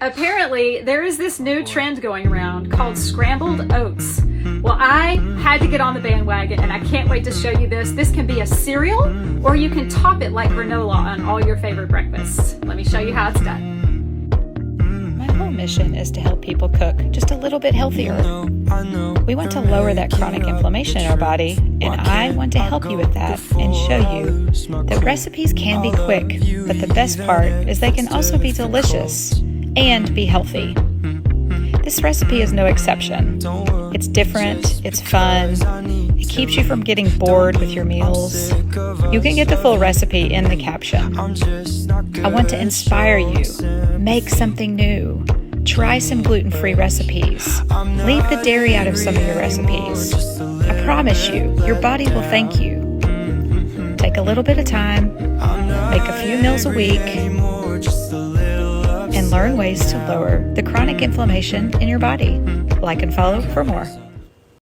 Apparently, there is this new trend going around called Scrambled Oats. Well, I had to get on the bandwagon, and I can't wait to show you this. This can be a cereal, or you can top it like granola on all your favorite breakfasts. Let me show you how it's done. My whole mission is to help people cook just a little bit healthier. We want to lower that chronic inflammation in our body, and I want to help you with that and show you that recipes can be quick, but the best part is they can also be delicious and be healthy. This recipe is no exception. It's different, it's fun, it keeps you from getting bored with your meals. You can get the full recipe in the caption. I want to inspire you. Make something new. Try some gluten-free recipes. Leave the dairy out of some of your recipes. I promise you, your body will thank you. Take a little bit of time, make a few meals a week, and learn ways to lower the chronic inflammation in your body. Like and follow for more.